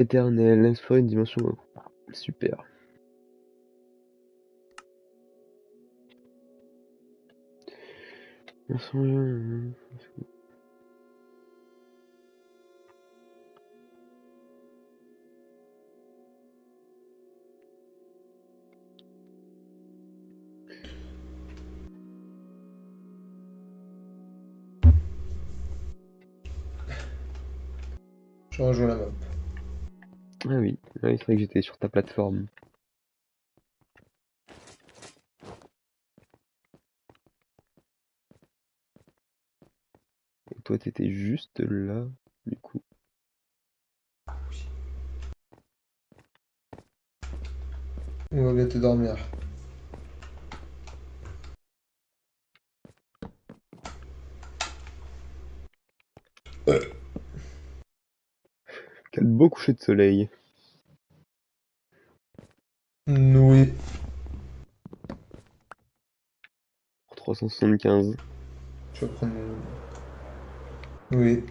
éternel, explorer une dimension. Super. Je rejoins la map. Ah oui, c'est vrai que j'étais sur ta plateforme. Et toi, t'étais juste là, du coup. On va bientôt dormir. Quel beau coucher de soleil. Oui. Pour 375. Je vais prendre. Oui.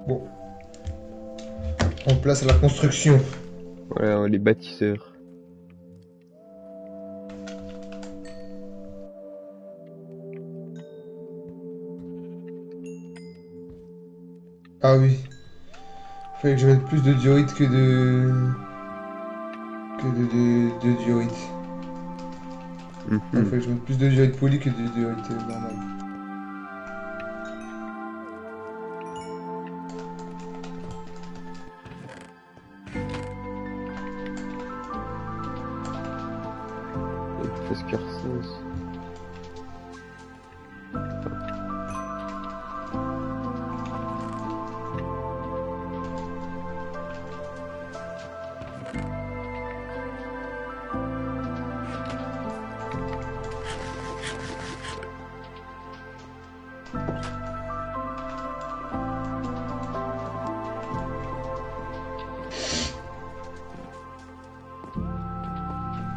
Bon. On place à la construction. Voilà, les bâtisseurs. Ah oui. Fallait que je mette plus de diorite que de. de diorite. Enfin, Mhm. fallait que je mette plus de diorite poli que de diorite normale. Il y a presque sens.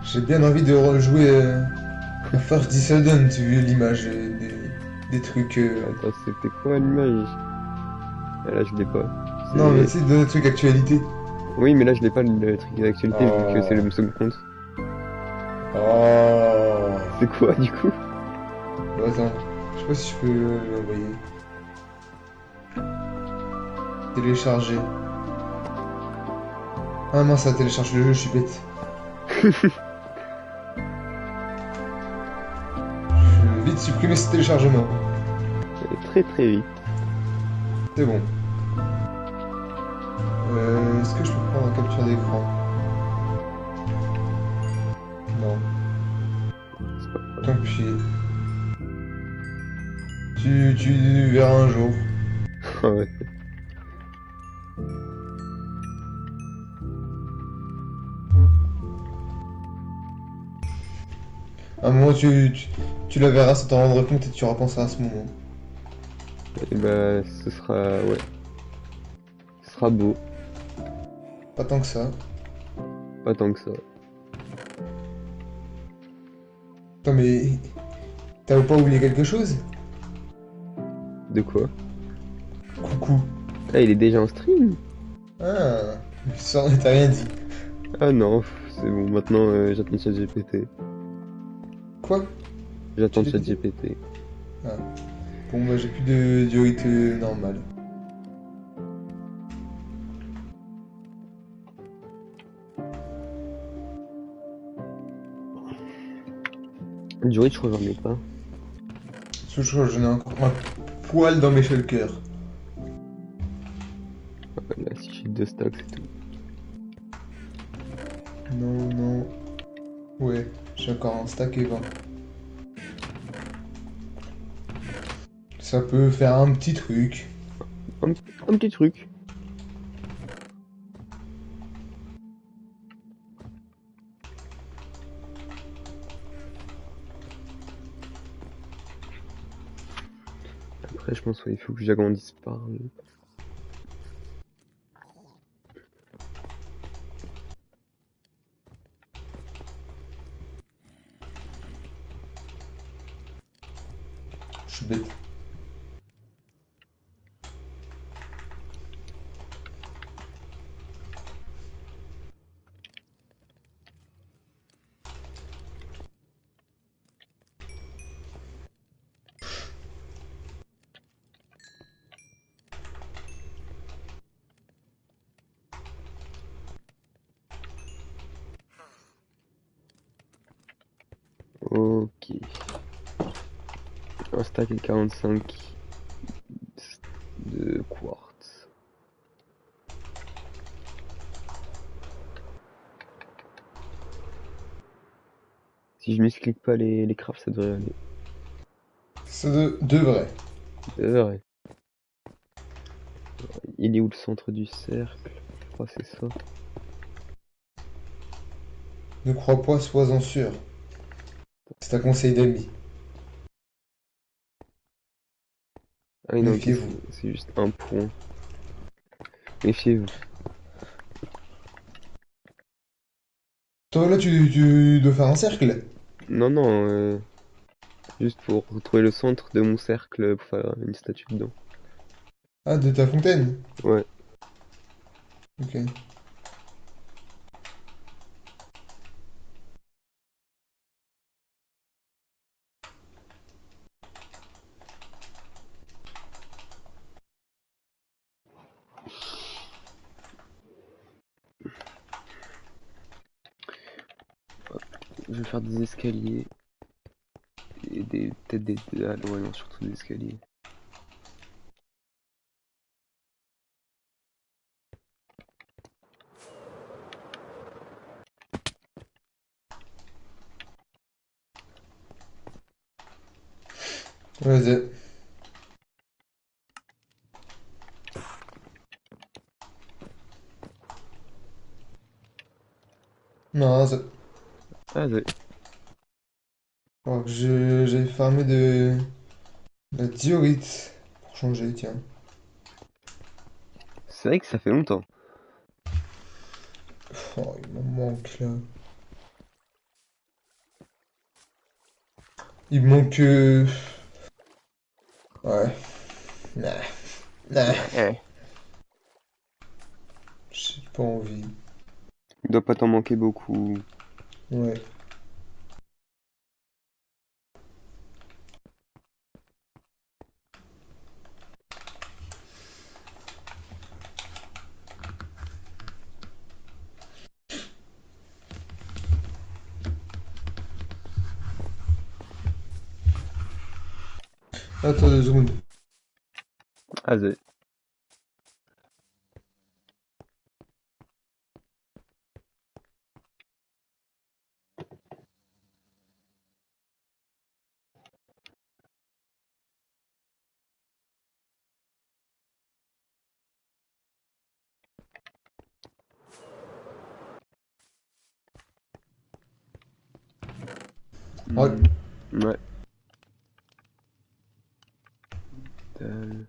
J'ai bien envie de rejouer à First Dissident vu l'image des trucs. Attends, c'était quoi l'image? Ah, là, je l'ai pas. Non, mais C'est. tu sais, des trucs actualité. Oui, mais là, je l'ai pas le truc d'actualité vu que c'est Oh. le second compte. Oh. C'est quoi, du coup? Bon, attends, je sais pas si je peux l'envoyer. Télécharger. Ah mince, ça télécharge le jeu, je suis bête. Je vais vite supprimer ce téléchargement. Très très vite. C'est bon. Est-ce que je peux prendre un capture d'écran? Non. C'est pas grave. Tant pis. Tu verras un jour. Ah ouais. À un moment, tu la verras sans t'en rendre compte et tu repenseras à ce moment. Et bah, ce sera. Ouais. Ce sera beau. Pas tant que ça. Pas tant que ça. Attends, mais t'as pas oublié quelque chose? De quoi? Coucou. Ah, il est déjà en stream? Ah, ça, t'as rien dit. Ah non, c'est bon, maintenant j'attends ChatGPT. Quoi? Tu J'attends l'as dit? ChatGPT. Ah. Bon, bah j'ai plus de diorite normale. Du riz, je crois que j'en ai pas. Ce jour, j'en ai encore un poil dans mes shulkers. Voilà, si j'ai deux stacks, c'est tout. Non, non. Ouais, j'ai encore un stack et 20. Ça peut faire un petit truc. Un, un petit truc. Après, je pense qu'il faut que j'agrandisse par là. Je suis bête. Ok. Un stack et 45 de quartz. Si je misclique pas les crafts, ça devrait aller. Ça devrait. Ça devrait. Il est où le centre du cercle? Je crois que c'est ça. Ne crois pas, sois-en sûr. C'est un conseil d'ami. Ah oui, non, ok, Méfiez-vous. c'est juste un point. Méfiez-vous. Toi, là, tu dois faire un cercle. Non, non, juste pour retrouver le centre de mon cercle pour faire une statue dedans. Ah, de ta fontaine. Ouais. Ok. Je vais faire des escaliers. Et peut-être des dalles. Ouais, non, surtout des escaliers. Vas-y. Non, ça... Ah, Alors que j'ai farmé de la diorite pour changer, tiens. c'est vrai que ça fait longtemps. Oh, il m'en manque là. Il me manque. Ouais. Nah. Nah. Ouais. J'ai pas envie. Il doit pas t'en manquer beaucoup. Ouais. Attends 2 secondes. Ah, Ouais. ouais. Dalle.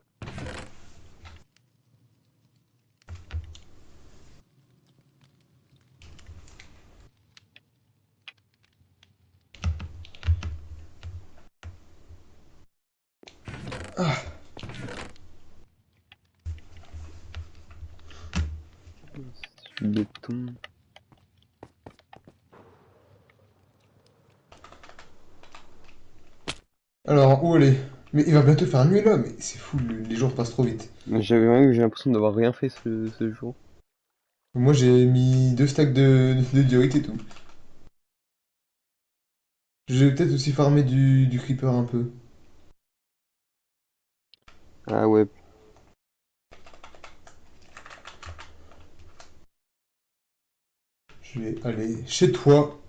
Du béton. Alors, où aller? Mais il va bientôt faire nuit là, mais c'est fou, les jours passent trop vite. Mais j'ai l'impression d'avoir rien fait ce jour. Moi j'ai mis 2 stacks de diorite et tout. J'ai peut-être aussi farmé du creeper un peu. Ah ouais. Je vais aller chez toi.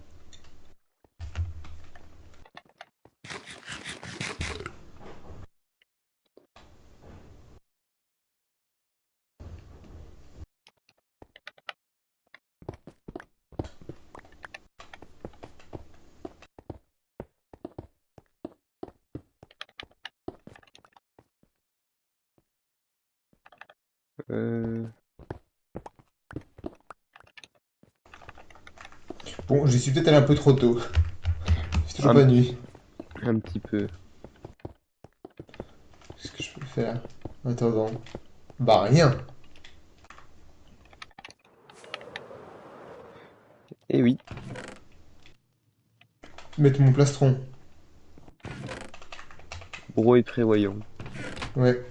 Euh... Bon, j'y suis peut-être allé un peu trop tôt. C'est toujours Un, pas nuit. un petit peu. Qu'est-ce que je peux faire en attendant? Bah rien. Eh oui. Mettre mon plastron. Gros et prévoyant. Ouais.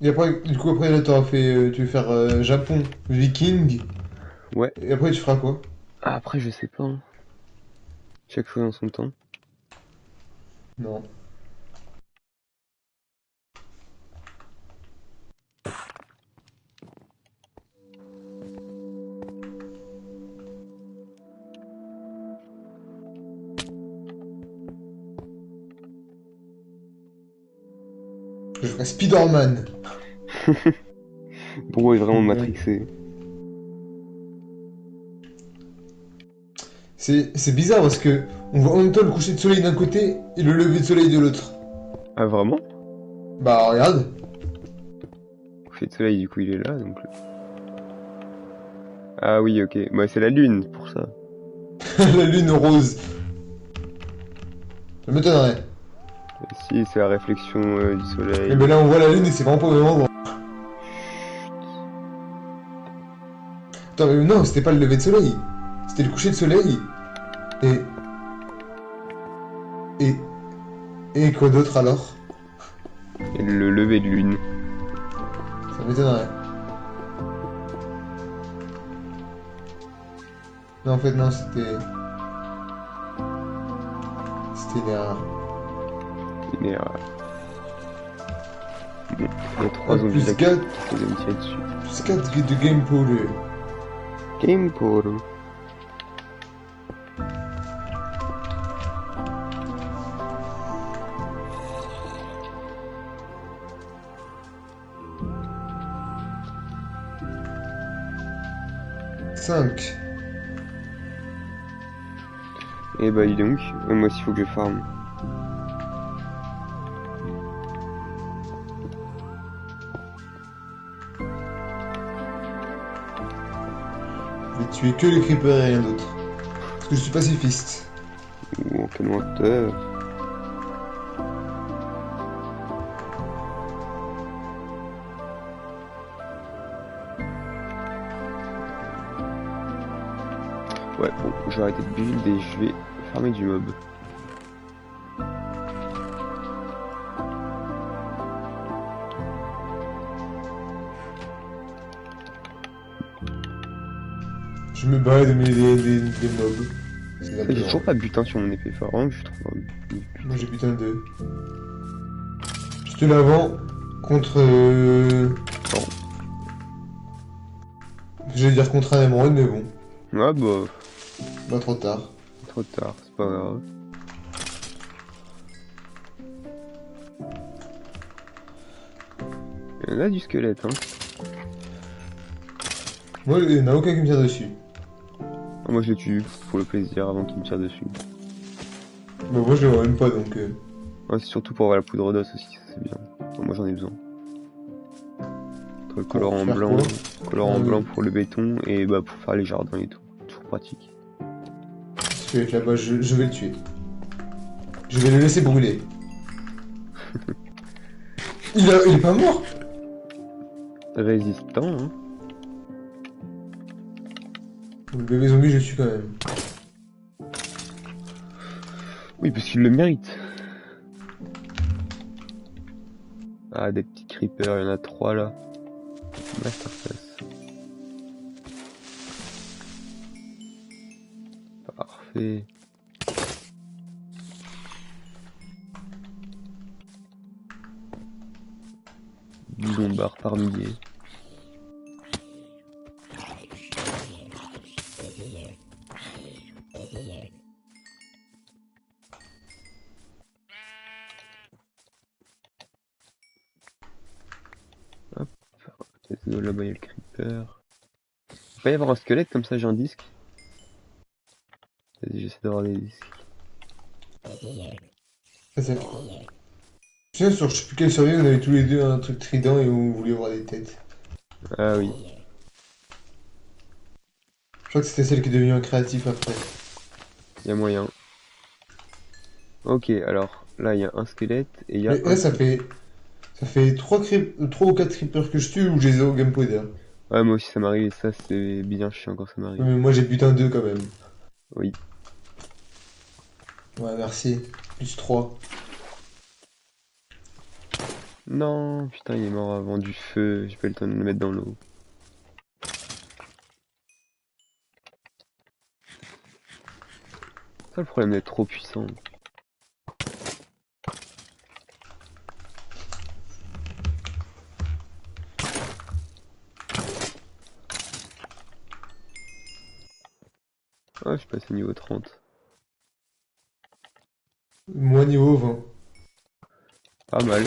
Et après, du coup, après là, t'auras fait, tu veux faire Japon, Viking. Ouais. Et après, tu feras quoi? Ah, après, je sais pas, hein. Chaque chose en son temps. Non. Je ferai Spider-Man. Gros est vraiment Ouais. matrixé. C'est bizarre parce que on voit en même temps le coucher de soleil d'un côté et le lever de soleil de l'autre. Ah, vraiment? Bah regarde. Coucher de soleil, du coup, il est là, donc... Ah oui, ok. Bah, c'est la lune, pour ça. La lune rose. Ça m'étonnerait. Si, c'est la réflexion du Mais soleil. ben là on voit la lune et c'est vraiment pas au même endroit. Attends, mais non, c'était pas le lever de soleil. C'était le coucher de soleil. Et. Et. Et quoi d'autre alors? Et le lever de lune. Ça m'étonnerait. Non, en fait, non, c'était. C'était une erreur. Une erreur. Bon, il y a trois Hop, zombies plus là 4, qui essaient de me tirer dessus. plus 4 de game powder. Game Polo. Cinq. Et bah, dis donc, moi aussi, faut que je farme. Je vais tuer que les creepers et rien d'autre. Parce que je suis pacifiste. Ou en quel menteur. Ouais, bon, je vais arrêter de build et je vais farmer du mob. Je me bats des mobs. C'est J'ai aberrant. toujours pas butin sur mon épée phare, vraiment que je trouve Moi j'ai putain de. Je te la vends contre. Non. J'allais dire contre un émeraude, mais bon. Ah bah, Pas trop tard. trop tard, c'est pas grave. Il y en a du squelette, hein. Moi, il n'y en a aucun qui me tire dessus. Ah, moi je le tue pour le plaisir avant qu'il me tire dessus. Bah, moi je le vois même pas donc. Ouais, c'est surtout pour avoir la poudre d'os aussi, ça c'est bien. Enfin, moi j'en ai besoin. Entre le colorant faire blanc, quoi colorant Ah oui. blanc pour le béton et bah pour faire les jardins et tout. Toujours pratique. Je vais être là-bas, je vais le tuer. Je vais le laisser brûler. Il est pas mort. Résistant, hein. Le bébé zombie, je le tue quand même. Oui, parce qu'il le mérite. Ah, des petits creepers, il y en a 3 là. Masterclass. Parfait. Zombards par milliers. Hop. Let's go, là-bas il y a le creeper. Il peut pas y avoir un squelette comme ça, j'ai un disque. Vas-y, j'essaie d'avoir des disques. Vas-y. Tu sais, sur je sais plus quelle survie, on avait tous les deux un truc trident et on voulait voir des têtes. Ah oui. Je crois que c'était celle qui est devenue un créatif après. Il y a moyen. Ok, alors là il y a un squelette et il y a Mais un là, ça creep. fait. Ça fait 3 ou 4 creepers que je tue ou j'ai 0 game d'air. Ouais, moi aussi ça m'arrive et ça c'est bien chiant quand ça Ouais, m'arrive. mais moi j'ai butin 2 quand même. Oui. Ouais, merci. +3. Non, putain, il est mort avant du feu. J'ai pas eu le temps de le mettre dans l'eau. C'est ça le problème d'être trop puissant. Ah, je suis passé niveau 30. Moi niveau 20. Pas mal.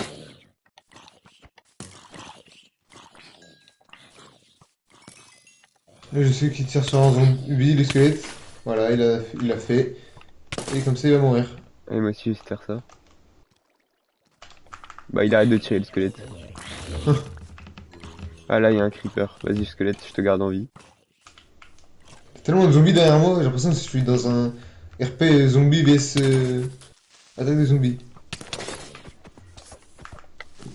Là, je sais qu'il tire sur un zombie, le squelette. Voilà, il a fait. Et comme ça, il va mourir. Allez, moi aussi j'espère ça. Bah, il arrête de tirer le squelette. Ah là, il y a un creeper. Vas-y, squelette, je te garde en vie. Tellement de zombies derrière moi, j'ai l'impression que je suis dans un RP zombie vs attaque des zombies.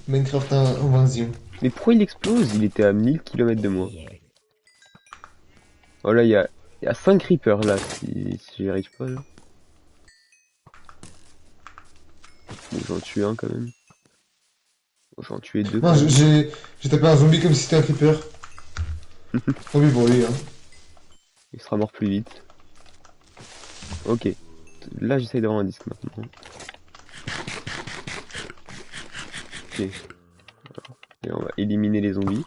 Minecraft Invasion. Mais pourquoi il explose? Il était à 1000 km de moi. Oh là, il y a 5 creepers là, si j'y arrive pas là. Bon, j'en tue un quand même. Bon, j'en tué deux Non, quand même. j'ai tapé un zombie comme si c'était un creeper. Tant pis pour lui, hein. Il sera mort plus vite. Ok. Là, j'essaye d'avoir un disque maintenant. Ok. Et on va éliminer les zombies.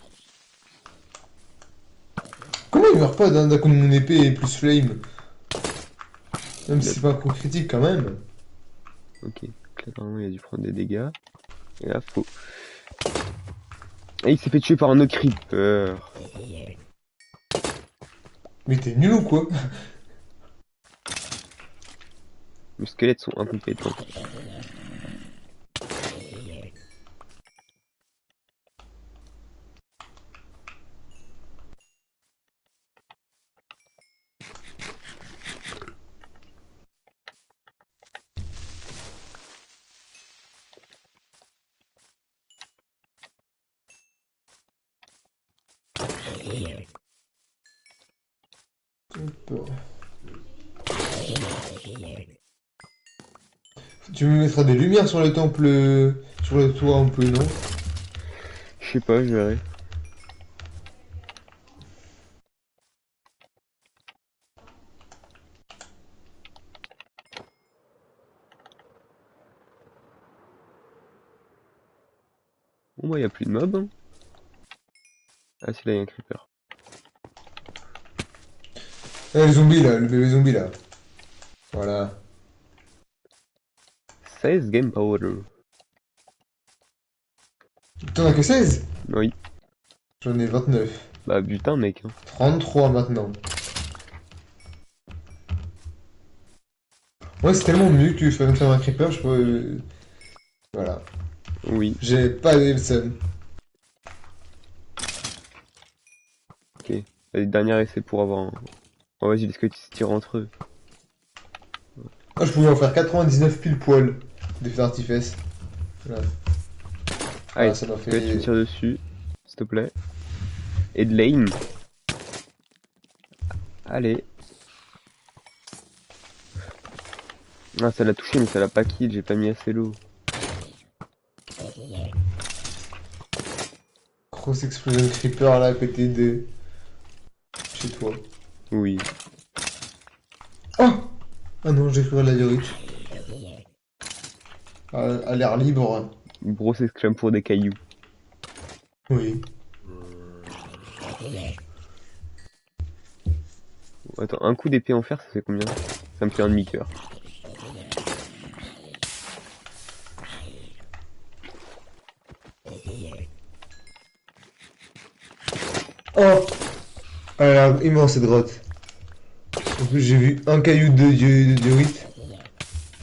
Comment il meurt pas d'un coup de mon épée et plus flame? Même Il si a- c'est pas un coup critique quand même. Ok. Donc là, normalement, il a dû prendre des dégâts. Et là, faut... Et il s'est fait tuer par un autre creeper. Mais t'es nul ou quoi? Les squelettes sont incompétents. Tu me mettras des lumières sur le temple, sur le toit un peu, non? Je sais pas, je verrai. Bon, bah, il y a plus de mobs, hein. Ah, si, là, il y a un creeper. Eh, le zombie là, le bébé zombie là. Voilà. 16 game powder. T'en as que 16? Oui. J'en ai 29. Bah, putain, mec. Hein. 33 maintenant. Ouais, c'est tellement mieux que je peux me faire un creeper, je peux. Voilà. Oui. J'ai pas le seum. Ok. Allez, dernier essai pour avoir un... Oh, vas-y, les squelettes se tirent entre eux. Ah, je pouvais en faire 99 pile poil de feux d'artifice. Voilà. Allez, Ah, ça m'a squelette, tu me fait. tires dessus. S'il te plaît. Et de l'aim. Allez. Ah, ça l'a touché, mais ça l'a pas kill. J'ai pas mis assez low. Grosse explosion de creeper là à côté de chez toi. Oui. Oh! Ah non, j'ai cru à la Yorich. À l'air libre. Grosse exclame pour des cailloux. Oui. Attends, un coup d'épée en fer, ça fait combien? Ça me fait un demi-cœur. Oh! Elle a immense cette grotte. En plus, j'ai vu un caillou de diorite.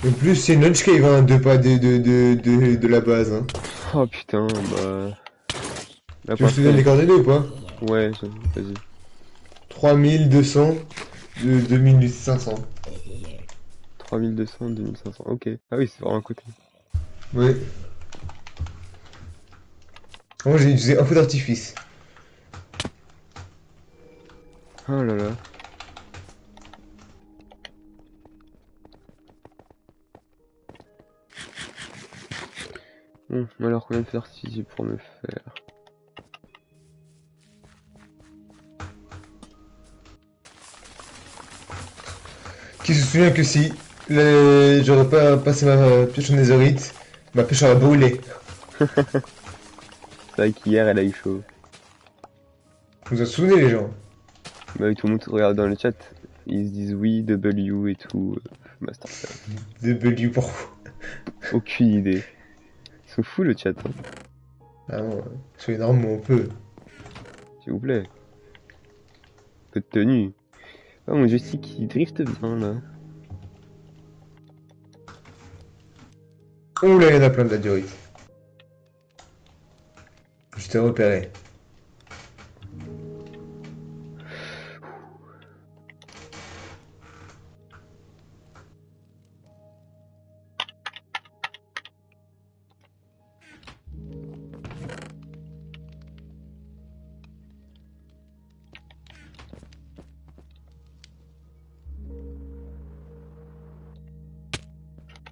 En plus, c'est une lunch cave, hein, deux pas de la base, hein. Oh putain, bah... Là, Tu veux pour que je te donne l'instant, les coordonnées ou pas? ouais, vas-y. 3200 de 2500. 3200, 2500, ok. Ah oui, c'est vraiment à côté. Ouais. Moi, j'ai utilisé un feu d'artifice. Oh là là. Bon, alors combien de fertilité pour me faire? Qui se souvient que si j'aurais pas passé ma pioche en netherite, ma pioche aurait brûlé. C'est vrai qu'hier, elle a eu chaud. Vous vous en souvenez, les gens? Bah oui, tout le monde regarde dans le chat. Ils se disent oui, W et tout. Masterclass. De Belgique, pourquoi? Aucune idée. Ils sont fous le chat, hein. Ah non, soyez normal, on peut. S'il vous plaît. Peu de tenue. Ah, mon joystick il drift bien là. Oh là, il y en a plein de la durite. Je t'ai repéré.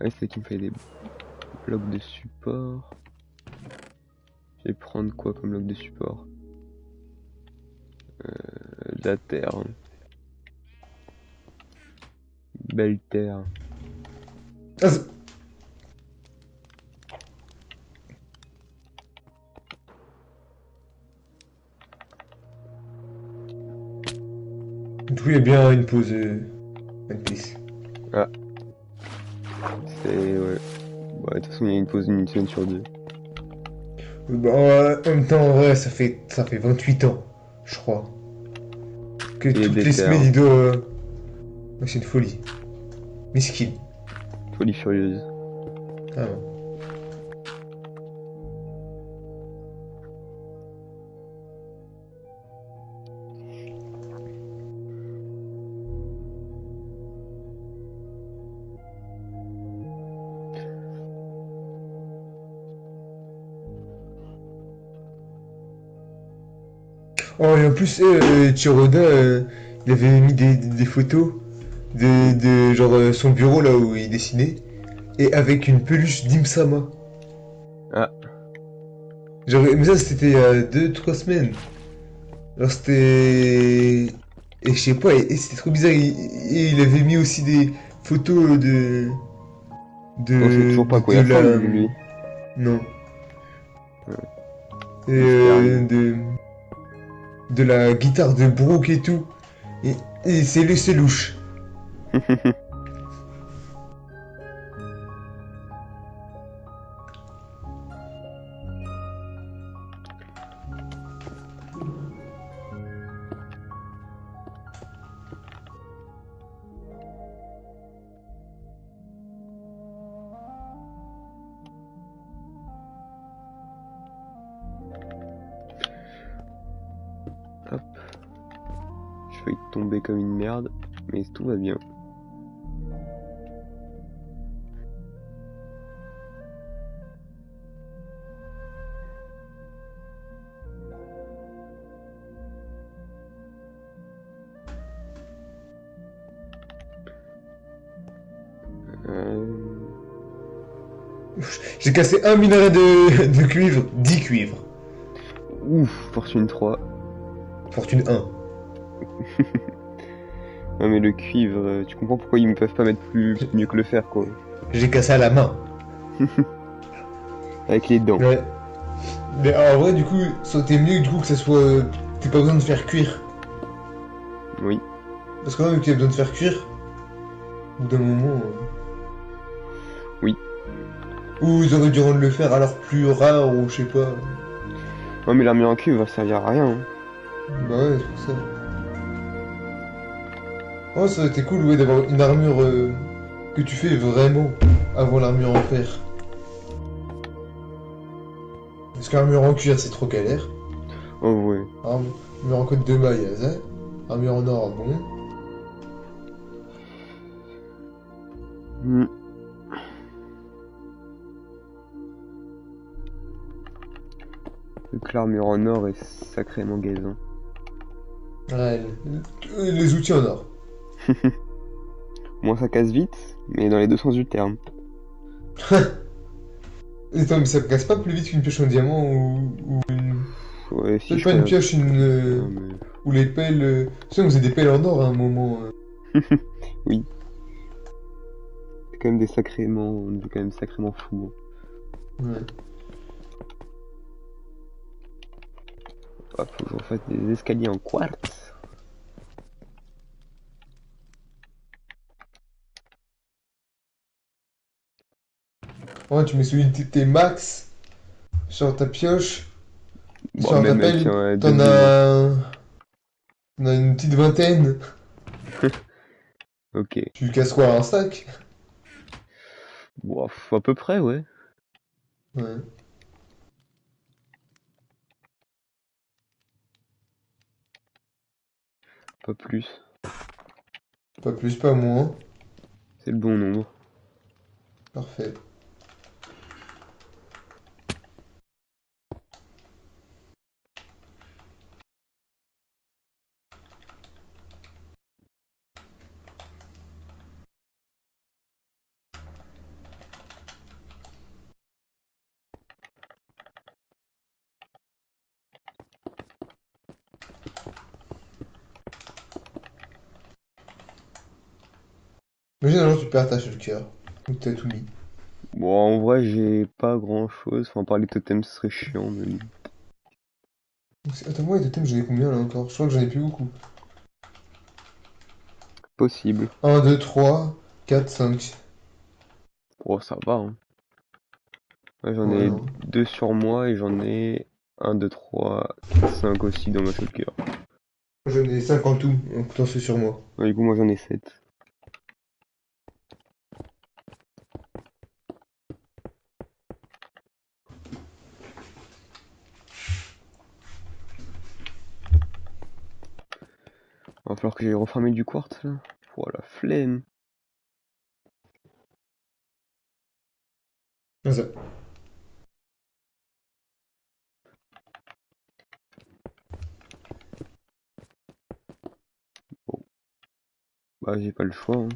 Ouais, c'est qui me fait des blocs de support. Je vais prendre quoi comme bloc de support? De la terre. Belle terre. Ah, du coup, il y a bien une pause One Piece. Ah, c'est... ouais. Bah, de toute façon, il y a une pause d'une semaine sur deux. Bah, en même temps, en vrai, ça fait 28 ans, je crois. Que Et toutes des les semaines, terres. il doit. Ouais, c'est une folie. Miskin. Folie furieuse. Ah non. Oh, et en plus, Chiroda, il avait mis des photos de genre son bureau là où il dessinait, et avec une peluche d'Imsama. Ah, Genre, mais ça c'était il y a 2-3 semaines. Alors c'était. Et je sais pas, et c'était trop bizarre. Il avait mis aussi des photos de. on sait toujours pas à quoi il De la. ressemble lui. Non. Mystère. De la guitare de Brooke et tout. Et c'est louche. Hop. Je vais tomber comme une merde, mais tout va bien. Euh... J'ai cassé un minerai de cuivre, 10 cuivres. Ouf, fortune 3. Fortune 1. Non mais le cuivre, tu comprends pourquoi ils ne peuvent pas mettre plus mieux que le fer quoi. J'ai cassé à la main. Avec les dents. Ouais. Mais en vrai, du coup, ça aurait été mieux du coup que ça soit. T'aies pas besoin de faire cuire. Oui. Parce que même que t'as besoin de faire cuire, au bout d'un moment. Oui. Ou ils auraient dû rendre le fer alors plus rare, ou je sais pas. Non mais l'armure en cuivre va servir à rien. Hein. Bah ouais, c'est pour ça. Oh, ça aurait été cool, ouais, d'avoir une armure que tu fais vraiment avant l'armure en fer? Parce que l'armure en cuir, c'est trop galère. Oh ouais. Armure en côte de maille, ça. Armure en or, bon. Hmm. Vu que l'armure en or est sacrément gazant. Ouais, les outils en or. Moins ça casse vite, mais dans les deux sens du terme. Attends, mais ça casse pas plus vite qu'une pioche en diamant ou une... Ouais, si Peut-être je pas une crois. pioche, une... Non, mais... ou les pelles... Tu sais, on faisait des pelles en or à un moment. Oui, c'est quand même on est quand même sacrément fou. Ouais. Ah, faut que je refasse des escaliers en quartz. Ouais, tu mets celui de tes max sur ta pioche, Bon, sur ta même avec pelle, deux besoins. t'en as une petite vingtaine. Ok. Tu lui casses quoi, un stack? Bon, à peu près, ouais. Ouais. Pas plus. Pas plus, pas moins. C'est le bon nombre. Parfait. Imagine un jour tu perds ta shulker. Ou t'as tout mis. Bon, en vrai, j'ai pas grand chose. Enfin, parler de totem, ce serait chiant, mais bon. Attends, moi, les totems, j'en ai combien là encore? Je crois que j'en ai plus beaucoup. Possible. Un, 2, 3, 4, 5. Bon, ça va, hein. Ouais, j'en Ouais, ai non. deux sur moi et j'en ai un, deux, trois, quatre, cinq aussi dans ma shulker. J'en ai 5 en tout, en comptant ceux sur moi. Ouais, du coup, moi j'en ai sept. Va falloir que j'aille refarmer du quartz là. Voilà, flemme. Comme ça. Bon, bah j'ai pas le choix, hein.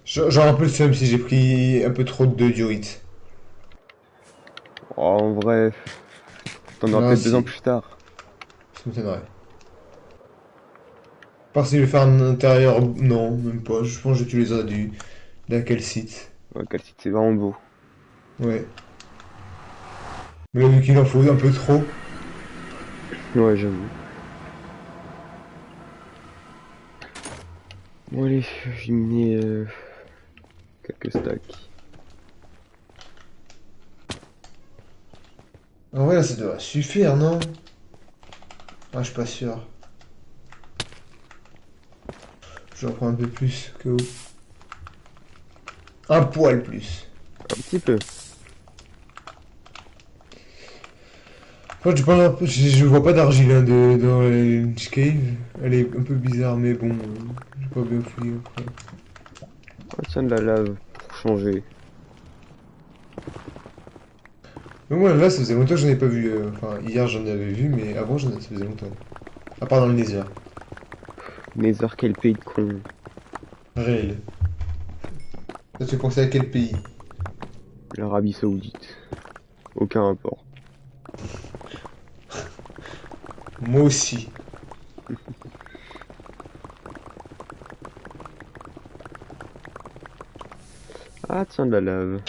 Genre un peu le seum si j'ai pris un peu trop de diorite. Oh, en vrai, t'en auras Ah peut-être besoin si, plus tard. ça m'étonnerait. Par si je vais faire un intérieur, non, même pas. Je pense que j'utiliserai d'un calcite. Ouais, calcite, c'est vraiment beau. Ouais. Mais là, vu qu'il en faut un peu trop. Ouais, j'avoue. Bon allez, j'ai mis quelques stacks. En vrai, là, ça devrait suffire, non? Ah, je suis pas sûr. Je vais en prendre un peu plus que où. Un poil plus. Un petit peu. Moi, je vois pas d'argile hein, dans la cave. Elle est un peu bizarre, mais bon, j'ai pas bien fouillé après. Ah tiens, de la lave pour changer. Mais moi, là, ça faisait longtemps que j'en ai pas vu. Enfin, hier, j'en avais vu, mais avant, ça faisait longtemps. À part dans le Nether. Nether, quel pays de con. Réel. Ça te fait penser à quel pays? L'Arabie Saoudite. Aucun rapport. Moi aussi. Ah tiens, de la lave.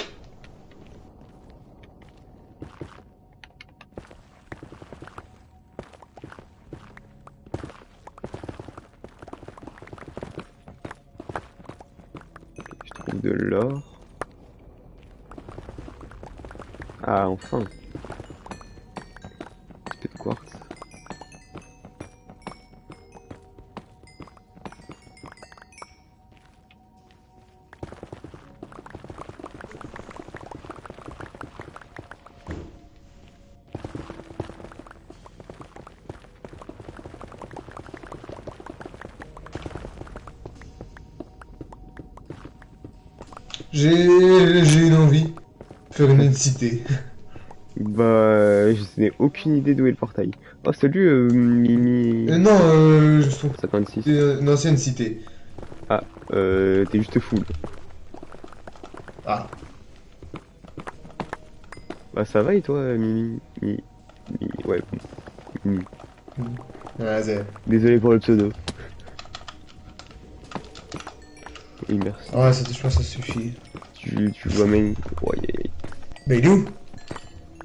Je trouve de l'or. Ah, enfin. Un peu de quartz. J'ai une envie. Faire une cité. Bah, je n'ai aucune idée d'où est le portail. Oh, salut, Mimi. Non, je trouve 56. une ancienne cité. Ah, t'es juste fou. Ah. Bah, ça va et toi, Mimi? Ouais, Mimi. Ah, Désolé pour le pseudo. Oui, merci. ouais, je pense que ça suffit. Tu vois, main. Oh, Mais il est où?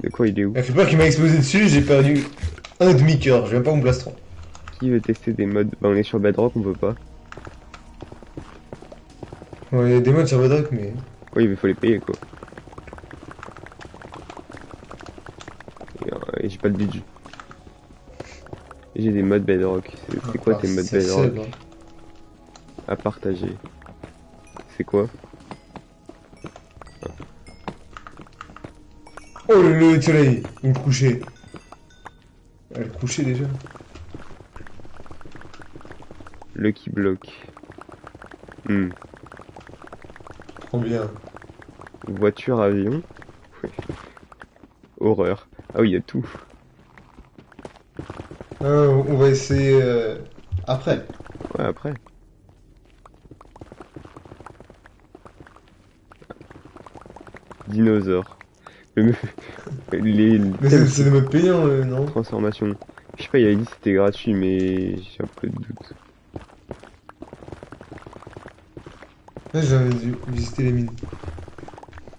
de quoi il est où? Il fait peur qu'il m'a explosé dessus, j'ai perdu un demi-cœur, j'ai même pas mon plastron. Qui veut tester des modes? Bah, on est sur Bedrock, on peut pas. Ouais, il y a des modes sur Bedrock, mais... Oui, mais faut les payer, quoi. Et j'ai pas de budget. J'ai des modes Bedrock. C'est quoi tes modes C'est Bedrock? seb, hein. À partager. C'est quoi? Oh, le soleil, il me couchait. Elle couchait déjà. Lucky Block. Hmm. Trop bien. Voiture, avion. Ouais. Horreur. Ah oui, il y a tout. On va essayer après. Ouais, après. Dinosaure. Le- Les Mais thèmes c'est des modes payants, non? transformation. Je sais pas, il a dit que c'était gratuit, mais j'ai un peu de doute. Là, j'ai envie de visiter les mines.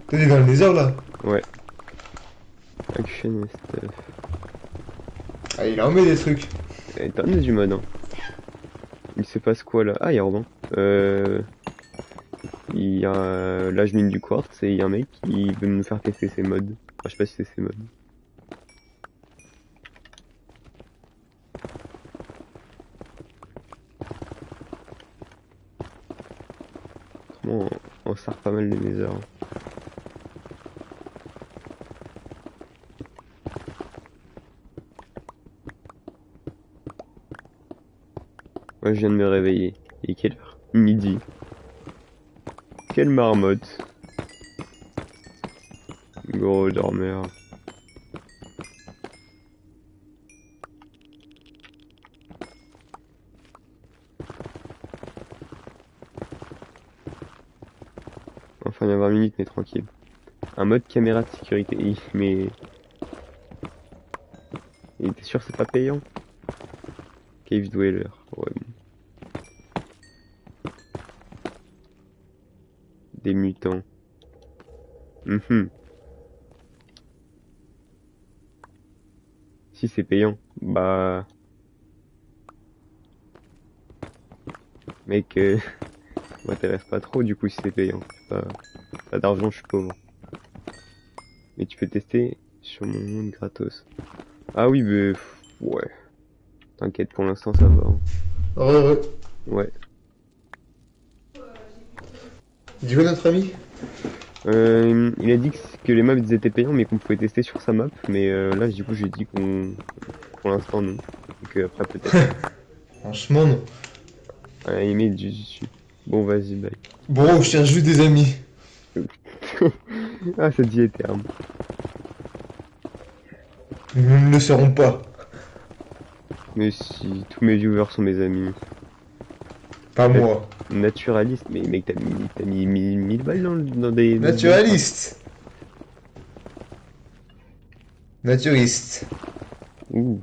T'es dans le désert, là? Ouais. Action et stuff. Ah, il en met des trucs. Eh, t'en as du mode, hein. Il se passe quoi là? Ah, il y a Robin. Il y a... Là, je mine du quartz et il y a un mec qui veut me faire tester ses modes. Enfin, je sais pas si c'est ses modes. Autrement, on sert pas mal les Nether. Moi, je viens de me réveiller. Et quelle heure? Midi. Quelle marmotte. Gros dormeur. Enfin, il y a 20 minutes, mais tranquille. Un mode caméra de sécurité. Mais... Et t'es sûr que c'est pas payant? Cave Dweller. Ouais, bon. Des mutants. Mhm. Si c'est payant, bah... Mec, m'intéresse pas trop du coup si c'est payant. Pas d'argent, je suis pauvre. Mais tu peux tester sur mon monde gratos. Ah oui, mais... Ouais. T'inquiète, pour l'instant ça va, hein. Ouais. Ouais. Tu vois notre ami? Il a dit que les maps ils étaient payants mais qu'on pouvait tester sur sa map. Mais là du coup j'ai dit qu'on... Pour l'instant non. Donc après peut-être. Franchement, non. À la limite, bon vas-y, bye. Bon, je cherche juste des amis. Ah, ça dit les termes. Nous ne le serons pas. Mais si tous mes viewers sont mes amis. Pas moi. Naturaliste, mais mec, t'as mis 1000 balles dans des... Naturaliste. Naturiste. Ouh.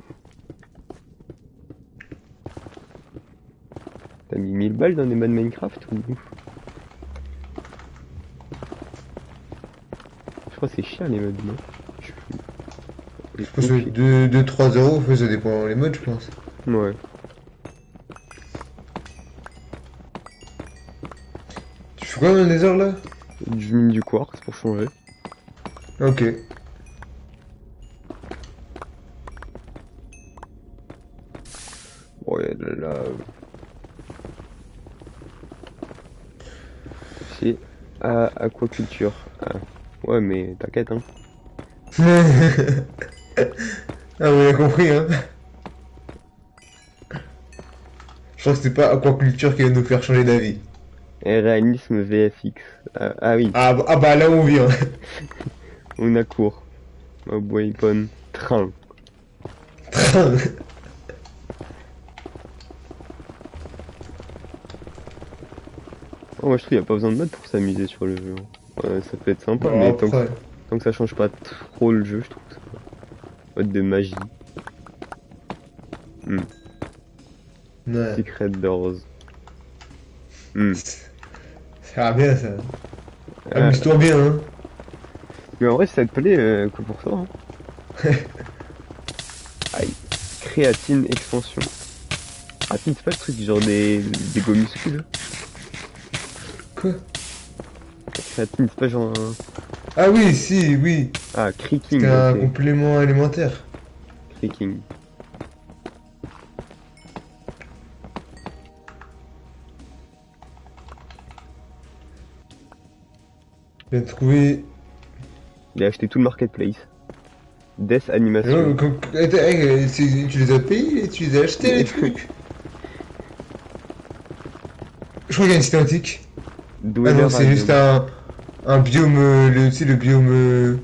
T'as mis 1000 balles dans des modes Minecraft ou... Je crois que c'est cher les modes, non? Je pense que 2-3 euros, ça dépend les modes, je pense. Ouais. Tu fais quoi dans les heures là? Je mine du quartz pour changer. Ok. ouais, là. C'est aquaculture. Ah. Ouais, mais t'inquiète, hein. Ah, on a compris, hein. Je crois que c'était pas aquaculture qui va nous faire changer d'avis. Réalisme VFX. Ah oui, Ah bah là on vient. on a cours. Weapon. Train. Oh, moi je trouve qu'il n'y a pas besoin de mode pour s'amuser sur le jeu, hein. Ouais, ça peut être sympa, Bon mais après. tant que ça change pas trop le jeu, je trouve que ça. Mode de magie. Hmm. Ouais. Secret Doors. Hmm. Ça va bien ça. Euh, Amuse-toi bien, hein. mais en vrai, si ça te plaît, que pour toi, hein. Aïe. Créatine extension. Créatine, c'est pas le truc genre des go muscu là. Quoi? Créatine, c'est pas genre un. Ah oui, si, oui. Ah, C'était creaking, un ok. complément alimentaire. Creaking. Je viens de trouver. Il a acheté tout le marketplace. Death Mais ouais, animation. attends, tu les as payés, tu les as achetés les trucs. Je crois qu'il y a une cinématique. Ah non, Dweller c'est juste Avium. un biome, tu sais, le biome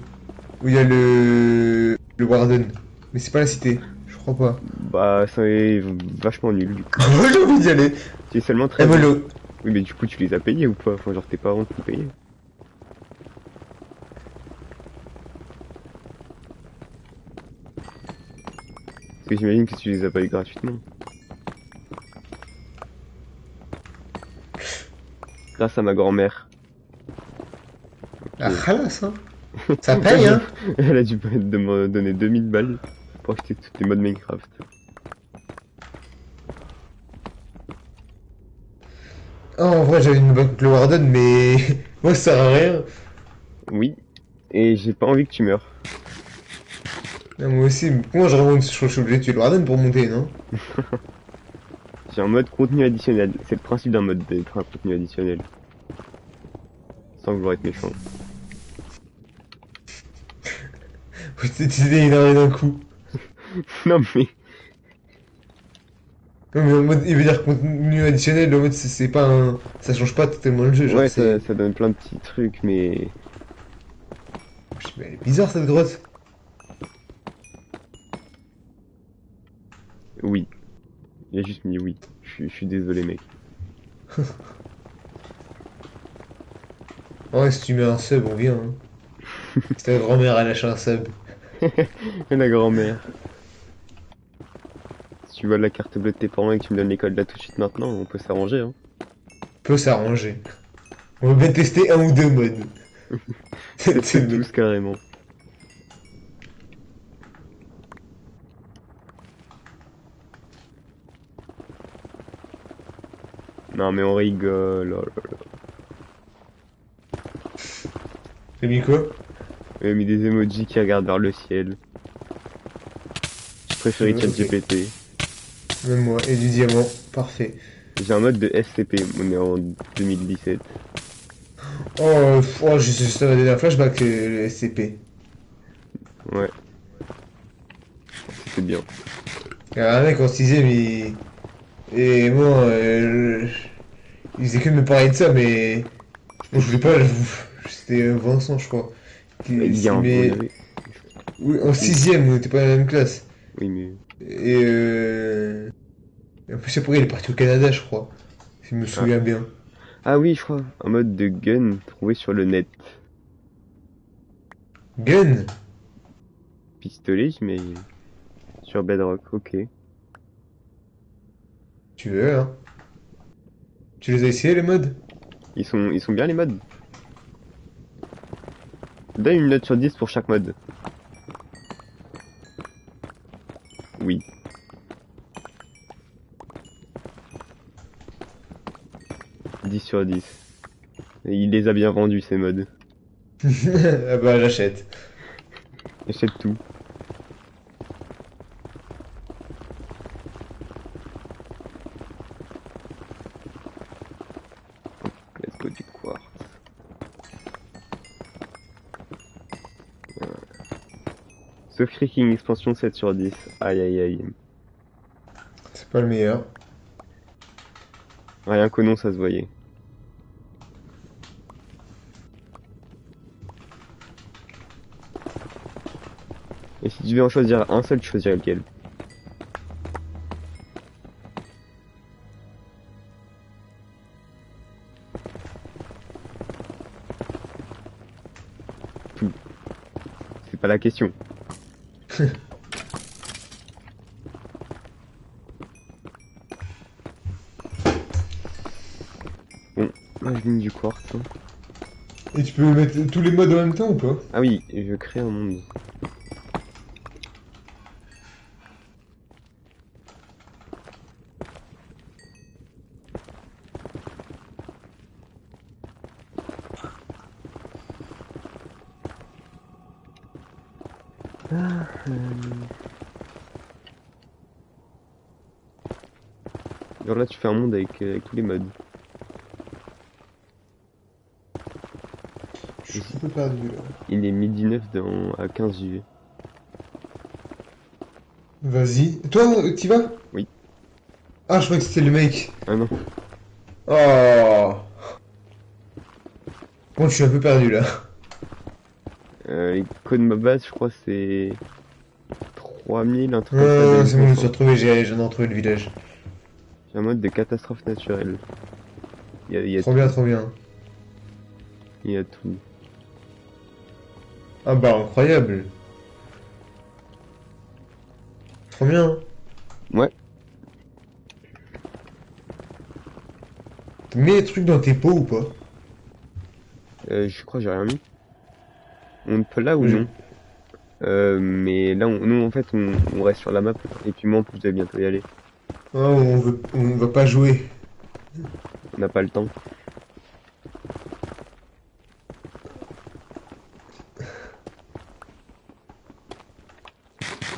où il y a le Warden. Mais c'est pas la cité, je crois pas. Bah, c'est vachement nul du coup. J'ai envie d'y aller. C'est seulement 13 ans. MLO. Oui, mais du coup, tu les as payés ou pas? Enfin, genre, tes parents t'ont payé. Parce que j'imagine que tu les as pas eu gratuitement. Grâce à ma grand-mère. Ah, Ok. khalas, hein. Ça paye, hein. Elle a dû me donner 2000 balles pour acheter tous les modes Minecraft. Oh, en vrai, j'avais une bonne contre le Warden, mais moi, ça sert à rien. Oui, et j'ai pas envie que tu meurs. Ah, moi aussi, moi, je suis obligé de tuer le Warden pour monter, non? J'ai un mode contenu additionnel. C'est le principe d'un mode d'être un contenu additionnel. Sans vouloir être méchant. Faut t'utiliser une armée d'un coup. Non mais, Non, mais en mode, il veut dire contenu additionnel, en mode, c'est pas un. Ça change pas totalement le jeu, genre, ouais, c'est. ça donne plein de petits trucs, mais Je sais, mais elle est bizarre cette grotte. oui. Il a juste mis oui. Je suis désolé, mec. En vrai, si tu mets un sub, on vient, hein. Si ta grand-mère a lâché un sub, Et la grand-mère. Si tu vois la carte bleue de tes parents et que tu me donnes l'école là tout de suite maintenant, on peut s'arranger, hein. peut s'arranger. On va bien tester un ou deux modes. C'est Peut-être le. tous carrément. Non mais on rigole. Oh là là. J'ai mis quoi? Il a mis des emojis qui regardent vers le ciel. Je préfère Ok. ChatGPT. Même moi. Et du diamant. Parfait. J'ai un mode de SCP, on est en 2017. Oh, oh ça va donner un flashback, le SCP. Ouais, c'était bien. Il y a un mec en 6ème, et moi, il faisait que de me parler de ça, mais. Bon, je voulais pas. C'était Vincent, je crois. Il y a un Mais. vrai. Oui, en Oui, 6ème, on était pas dans la même classe. oui, mais. Et et en plus, après, il est parti au Canada, je crois. Si je me Ah. souviens bien. Ah oui, je crois. Un mode de gun trouvé sur le net. Gun? Pistolet, mais sur Bedrock, ok. Tu veux, hein? Tu les as essayés, les modes? Ils sont bien les modes. Donne une note sur 10 pour chaque mode. Oui. 10 sur 10. Et il les a bien vendus ces modes. Ah bah, j'achète. J'achète tout. Sauf King expansion 7 sur 10. Aïe aïe aïe. C'est pas le meilleur. Rien qu'au nom, ça se voyait. Et si tu devais en choisir un seul, tu choisirais lequel? Tout. C'est pas la question. Bon, là je mine du quartz, hein. Et tu peux mettre tous les modes en même temps ou pas? Ah oui, je crée un monde. Genre là tu fais un monde avec tous les modes. Je suis un peu perdu là. Il est midi 9 à 15 JV. Vas-y. Toi, t'y vas? Oui. Ah, je croyais que c'était le mec. Ah non. Oh. Bon, je suis un peu perdu là. Les codes ma base, je crois c'est 3000, un truc comme ça C'est bon, je me suis d'habitants. retrouvé, j'en ai retrouvé le village. J'ai un mode de catastrophe naturelle. Il y a Trop tout. bien, trop bien. Il y a tout. Ah bah, incroyable. Trop bien. Ouais. Tu mets les trucs dans tes pots ou pas? Je crois que j'ai rien mis. On peut là ou Je- non? Mais là, nous en fait, on reste sur la map. Et puis moi en plus, je vais bientôt y aller. Ah, on va pas jouer. On n'a pas le temps.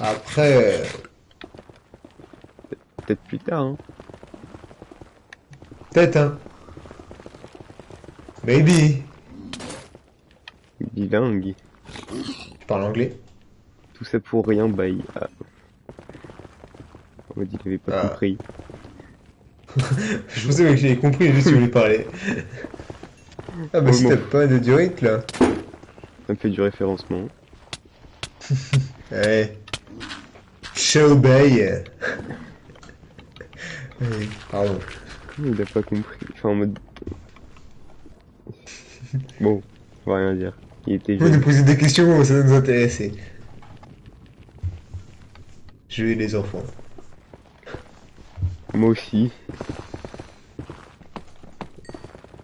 Après, Peut-être plus tard, hein. peut-être, hein. Maybe. Bilingue. Tu parles anglais? Tout ça pour rien, bye. Ah. On m'a dit qu'il avait pas Ah. compris. Je pensais que j'avais compris, juste tu voulais parler. Ah bah Oh, si bon, t'as pas de durite là. ça me fait du référencement. Ouais. Show Bay. Pardon. Comment il a pas compris? Enfin, en mode... Bon, on va rien dire. Il était Vous nous jeune. posez des questions, ça nous intéresse. Je vais les enfants. Moi aussi.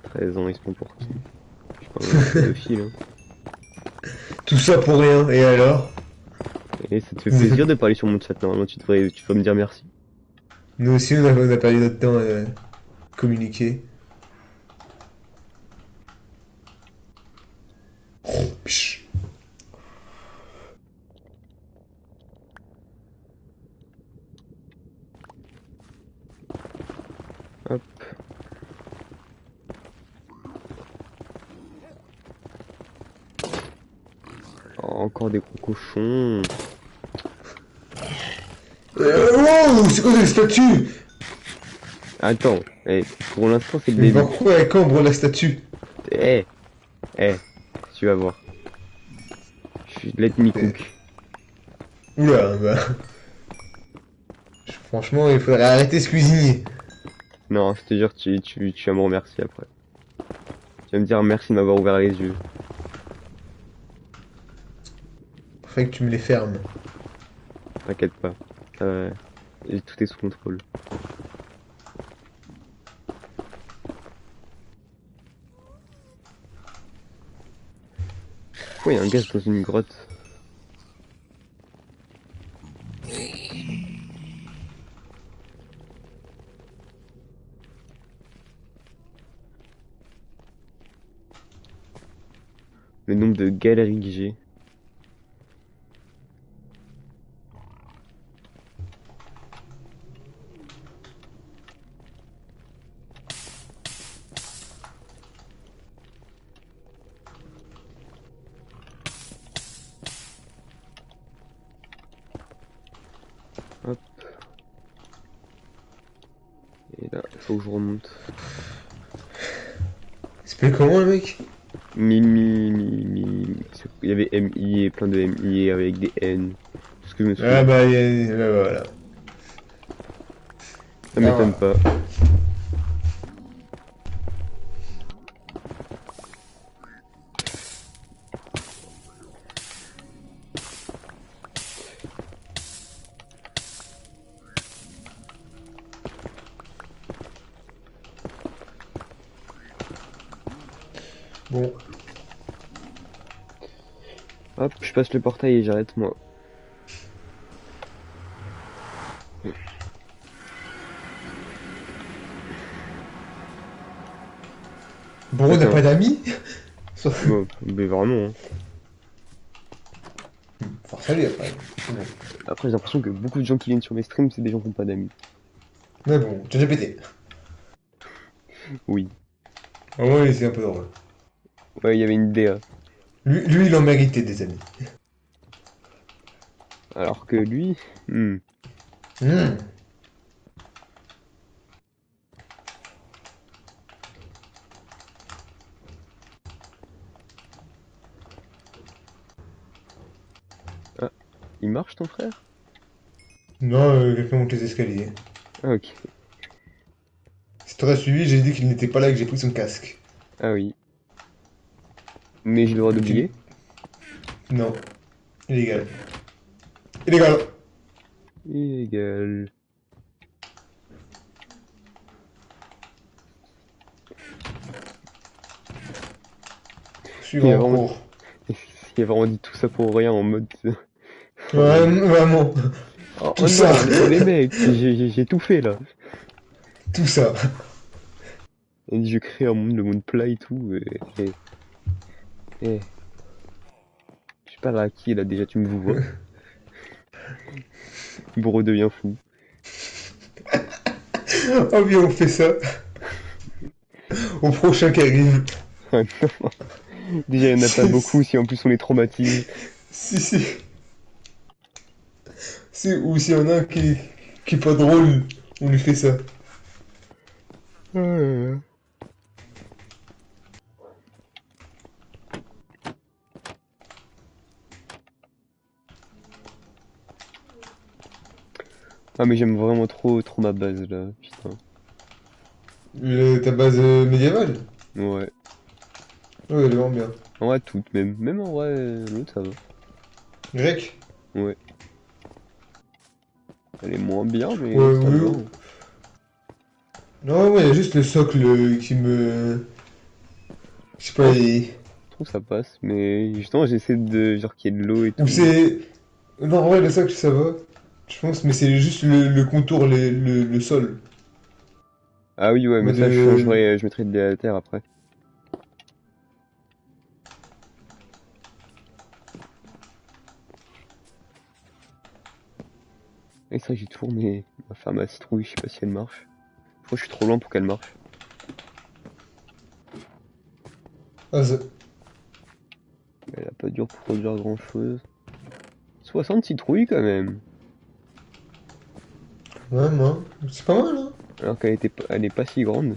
13 ans, ils se prend pour qui? Je suis pas un pédophile, hein. Tout ça pour rien, et alors? Et ça te fait plaisir de parler sur mon chat, normalement tu devrais me dire merci. Nous aussi on a perdu notre temps à communiquer. Psh. Hop. Oh, encore des gros cochons. Oh, c'est quoi cette statue? Attends, pour l'instant c'est le Mais début. pourquoi elle cambre la statue? Eh, eh, tu vas voir. Let me cook. Oula, bah. Franchement, il faudrait arrêter ce cuisinier. Non, je te jure, tu vas me remercier après. Tu vas me dire merci de m'avoir ouvert les yeux. Faudrait que tu me les fermes. T'inquiète pas. Tout est sous contrôle. Pourquoi il y a un gaz dans une grotte? Le nombre de galeries que j'ai. Hop. Et là, faut que je remonte. Il s'appelle comment le mec? Il y avait MI et plein de MI avec des N. Tout ce que je me Ah souviens. bah, voilà. Ça Ah, m'étonne voilà. pas. Bon. Hop, je passe le portail et j'arrête moi. Bon, on n'a Attends, pas d'amis? bon, mais vraiment. Hein. Force à lui après. Bon. Après, j'ai l'impression que beaucoup de gens qui viennent sur mes streams, c'est des gens qui n'ont pas d'amis. Mais bon, tu as déjà pété. Oui. Au moins, c'est un peu drôle. Ouais, il y avait une DA. Lui, il en méritait des amis. Alors que lui, Hmm. ah, il marche ton frère? Non, quelqu'un monte les escaliers. Ah, ok. Si t'aurais suivi, j'ai dit qu'il n'était pas là et que j'ai pris son casque. Ah oui. Mais j'ai le droit Tu... d'oublier. Non. Illégal. Illégal. Illégal. Suivre Il a en vraiment, cours. il a vraiment dit tout ça pour rien en mode. En Ouais, mode. vraiment. Oh, Tout oh ça. non, les mecs, j'ai tout fait là. Tout ça. Il a dit je crée un monde, le monde plat et tout. Et, je sais pas là à qui là déjà tu me vois. Il me redevient fou. Oh oui, on fait ça. Au prochain qui arrive. Ah non. Déjà il y en a pas beaucoup si en plus on les traumatise. Si, si. Si, ou s'il y en a un qui est pas drôle, on lui fait ça. Ah mais j'aime vraiment trop ma base là, putain. Ta base médiévale? Ouais. Ouais, elle est vraiment bien. En vrai toutes même. Même en vrai l'autre ça va. Grec? Ouais. Elle est moins bien mais Ouais, ça oui. va. Oui. Hein. Non, ouais, il y a juste le socle qui me. Je sais pas, Non, je trouve ça passe. Mais justement j'essaie de genre qu'il y ait de l'eau et ou tout. c'est. Non, en vrai, le socle ça va, je pense, mais c'est juste le contour, le sol. Ah oui ouais En mais mode. ça je changerai, je mettrai de la terre après. Et ça j'ai toujours ma ferme à citrouille, je sais pas si elle marche. Je crois que je suis trop loin pour qu'elle marche. Ah, Mais elle a pas dû produire grand chose. 60 citrouilles quand même. ouais, moi. C'est pas mal, hein. Alors elle est pas si grande.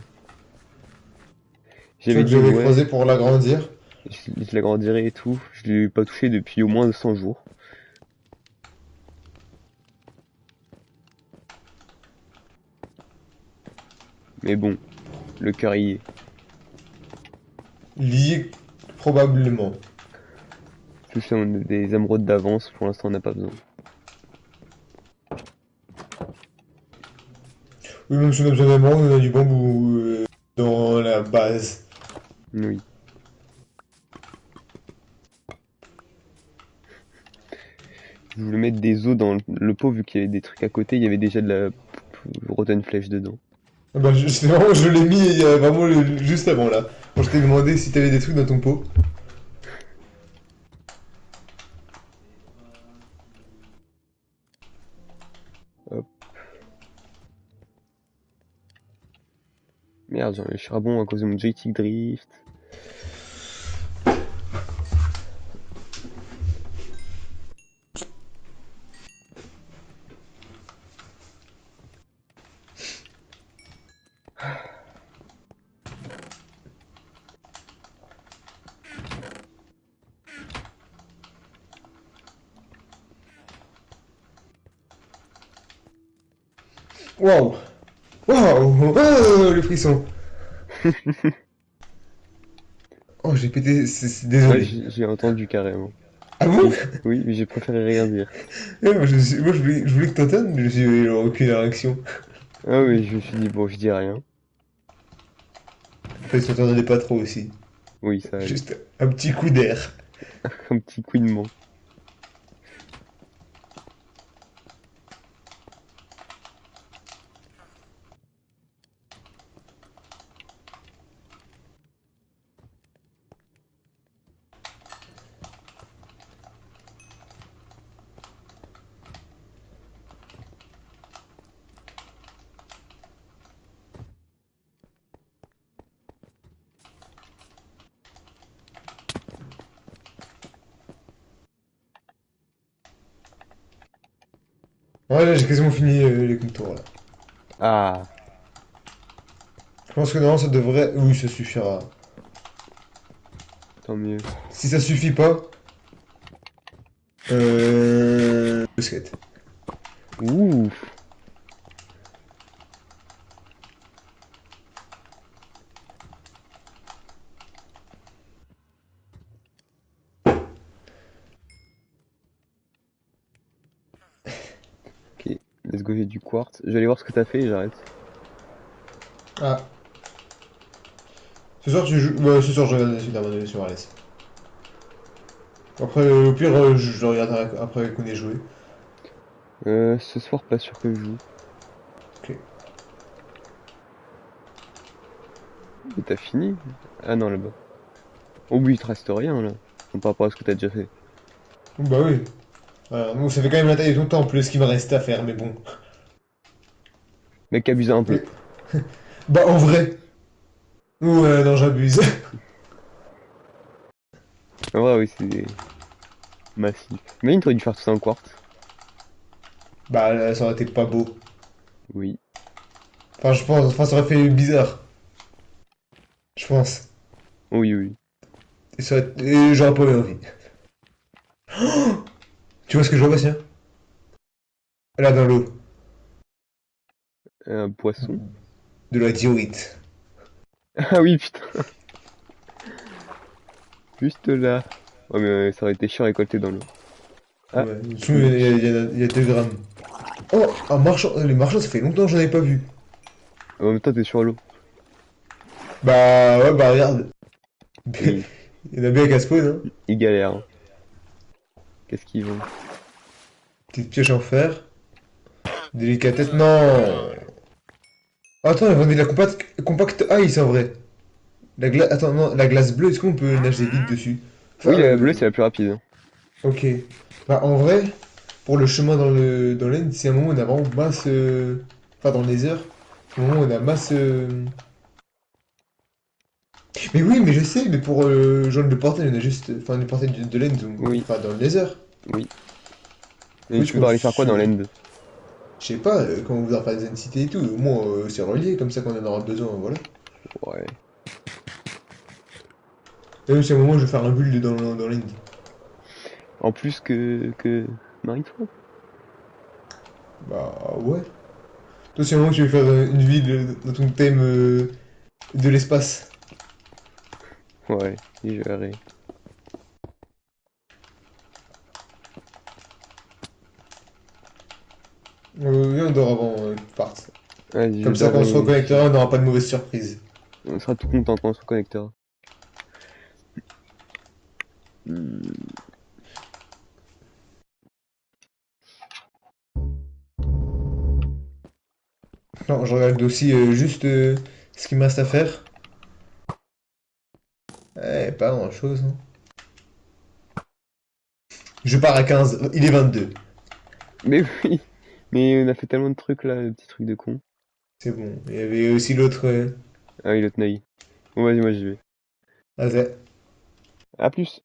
Tu vois J'avais que dit j'avais creusé ouais, pour l'agrandir. je l'agrandirai et tout. Je l'ai pas touché depuis au moins 100 jours. Mais bon, le cœur y est. Lié, probablement. Tout ça, on a des émeraudes d'avance. Pour l'instant, on n'a pas besoin. Oui, même si on a besoin d'émeraude, on a du bambou dans la base. Oui. Je voulais mettre des os dans le pot vu qu'il y avait des trucs à côté. Il y avait déjà de la rotten flèche dedans. Ah bah, c'est vraiment, je l'ai mis vraiment juste avant là. Quand je t'ai demandé si t'avais des trucs dans ton pot. Hop. Merde, j'ai un charbon à cause de mon joystick drift. Waouh! Waouh! Oh, le frisson! Oh, j'ai pété, Ouais, désolé. j'ai entendu carrément. Ah bon? Oui, mais j'ai préféré rien dire. Ouais, moi, je voulais que t'entendes, mais j'ai eu aucune réaction. Ah oui, je me suis dit, bon, je dis rien. En fait, ça t'entendait pas trop aussi. Oui, ça allait. Juste un petit coup d'air. Un petit couinement. Ouais, là, j'ai quasiment fini les contours, là. Ah, Je pense que non, ça devrait... Oui, ça suffira. tant mieux. Si ça suffit pas... Basket. Ouh, ok. Let's go, j'ai du quartz. Je vais aller voir ce que t'as fait et j'arrête. Ah. Ce soir, tu joues... Bah, ce soir, je regarde sur RS. Après, au pire, je le regarderai après qu'on ait joué. Ce soir, pas sûr que je joue. Ok. Mais t'as fini? Ah non, là-bas. Oh oui, il te reste rien, là. Par rapport à ce que t'as déjà fait. Bah oui. Voilà, bon, ça fait quand même la taille de ton temps, plus ce qu'il me reste à faire, mais bon. Mec, abuse un peu. Mais- Bah, en vrai. Ouais, non, j'abuse. En vrai, oui, c'est massif. Mais t'aurais dû faire tout ça en quartz. Bah, là, ça aurait été pas beau. Oui. Enfin, je pense, enfin, ça aurait fait bizarre. Je pense. Oui, oui. Et j'aurais pas eu envie. Tu vois ce que je vois, Bastien? Là, dans l'eau. Un poisson. De la diorite. Ah oui, putain. Juste là. Ouais, mais ça aurait été chiant à récolter dans l'eau. Ah, Ouais. Dessous, je me il y a 2 grammes. Oh, un marchand. Les marchands, ça fait longtemps que j'en ai pas vu. En même temps, t'es sur l'eau. Bah, ouais, bah, regarde. Oui, Il y en a bien qu'à spawn, hein. ils galèrent, hein. Qu'est-ce qu'ils vendent? Petite pioche en fer. Délicatesse. Non! Attends, ils vendaient de la compact ice en vrai. Attends, non, la glace bleue, est-ce qu'on peut nager vite dessus? Enfin, Oui, la bleue, c'est la plus rapide, hein. ok. Bah, en vrai, pour le chemin dans l'Inde, c'est un moment où on a vraiment masse. Enfin, dans les heures, c'est un moment où on a masse. Mais oui, mais je sais, mais pour genre le portail, on a juste. Enfin, le portail de l'Inde, Oui, enfin, dans les heures. oui. Faut Et juste tu qu'on. vas aller faire quoi dans l'end? Je sais pas, quand on voudra faire des cités et tout, au moins c'est relié, comme ça quand on en aura besoin, voilà. Ouais. Et même si à un moment je vais faire un build dans l'Inde. En plus que Marie-toi. Bah ouais. Toi, si à un moment tu veux faire une ville dans ton thème de l'espace. Ouais, et je verrai. Viens, on dort avant qu'ils partent. Vas-y, je Comme ça, quand on se dormais. reconnectera, on n'aura pas de mauvaise surprise. On sera tout content quand on se reconnectera. Hmm. Non, je regarde aussi juste ce qu'il me reste à faire. Eh, pas grand chose, hein. Je pars à 15, il est 22. Mais oui, mais on a fait tellement de trucs là, de petits trucs de con. C'est bon. Il y avait aussi l'autre. Ah oui, l'autre naïf. Bon, vas-y, moi j'y vais. Vas-y. À plus.